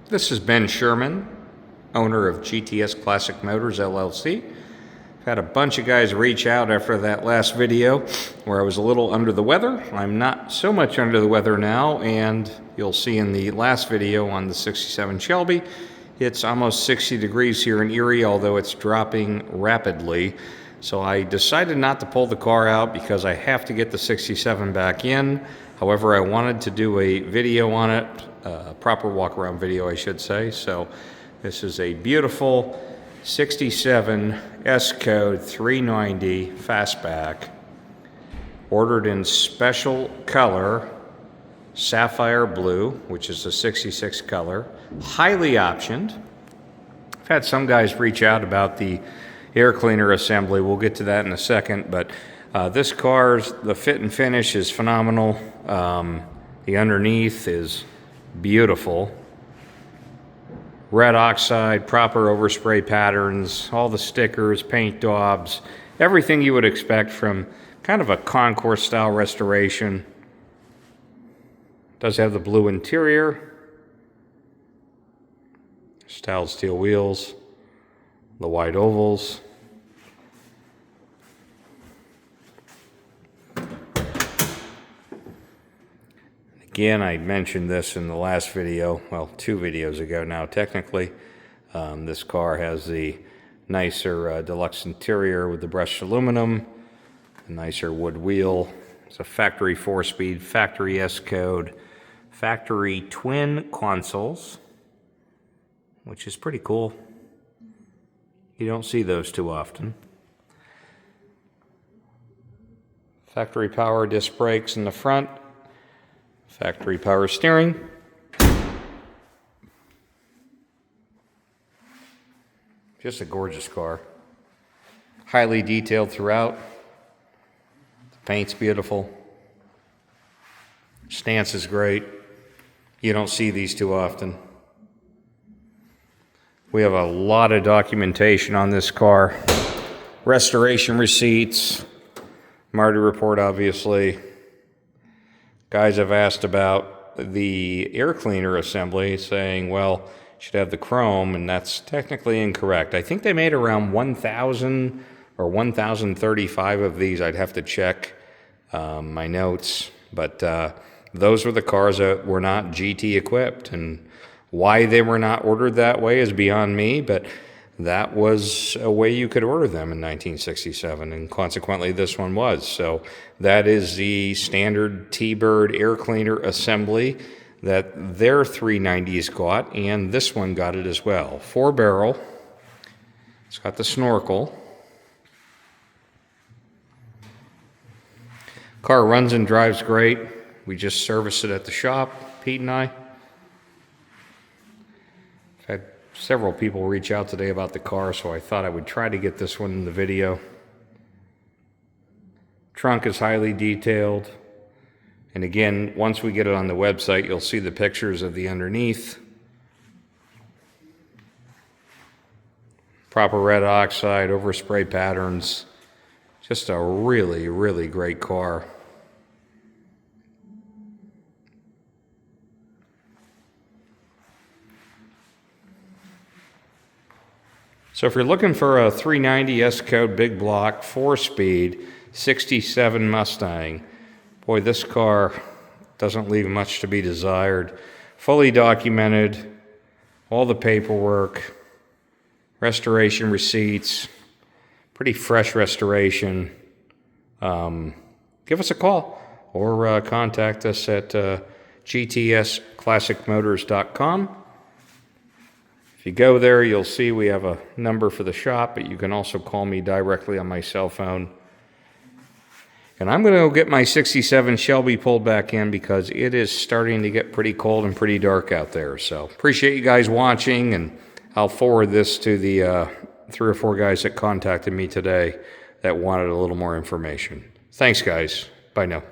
This is Ben Sherman, owner of GTS Classic Motors, LLC. I've had a bunch of guys reach out after that last video where I was a little under the weather. I'm not so much under the weather now, and you'll see in the last video on the 67 Shelby, it's almost 60 degrees here in Erie, although it's dropping rapidly. So I decided not to pull the car out because I have to get the 67 back in. However, I wanted to do a video on it, a proper walk-around video, I should say. So this is a beautiful 67 S-Code 390 Fastback, ordered in special color, sapphire blue, which is the 66 color, highly optioned. I've had some guys reach out about the air cleaner assembly. We'll get to that in a second, but this car's, the fit and finish is phenomenal. The underneath is beautiful. Red oxide, proper overspray patterns, all the stickers, paint daubs, everything you would expect from kind of a Concours style restoration. Does have the blue interior, styled steel wheels, the white ovals. Again, I mentioned this in the last video, well, 2 videos ago now technically. This car has the nicer deluxe interior with the brushed aluminum, a nicer wood wheel. It's a factory 4-speed, factory S-Code, factory twin consoles, which is pretty cool. You don't see those too often. Factory power disc brakes in the front. Factory power steering. Just a gorgeous car. Highly detailed throughout. The paint's beautiful. Stance is great. You don't see these too often. We have a lot of documentation on this car. Restoration receipts. Marty report, obviously. Guys have asked about the air cleaner assembly, saying, well, you should have the chrome, and that's technically incorrect. I think they made around 1,000 or 1,035 of these. I'd have to check my notes, but those were the cars that were not GT equipped, and why they were not ordered that way is beyond me, but that was a way you could order them in 1967, and consequently this one was. So that is the standard T-Bird air cleaner assembly that their 390s got, and this one got it as well. 4-barrel. It's got the snorkel. Car runs and drives great. We just serviced it at the shop, Pete and I. Had several people reach out today about the car, so I thought I would try to get this one in the video. Trunk is highly detailed. And again, once we get it on the website, you'll see the pictures of the underneath. Proper red oxide, overspray patterns. Just a really, really great car. So if you're looking for a 390 S-Code big block, 4-speed, 67 Mustang, boy, this car doesn't leave much to be desired. Fully documented, all the paperwork, restoration receipts, pretty fresh restoration. Give us a call or contact us at gtsclassicmotors.com. If you go there, you'll see we have a number for the shop, but you can also call me directly on my cell phone. And I'm going to go get my 67 Shelby pulled back in because it is starting to get pretty cold and pretty dark out there. So appreciate you guys watching, and I'll forward this to the 3 or 4 guys that contacted me today that wanted a little more information. Thanks, guys. Bye now.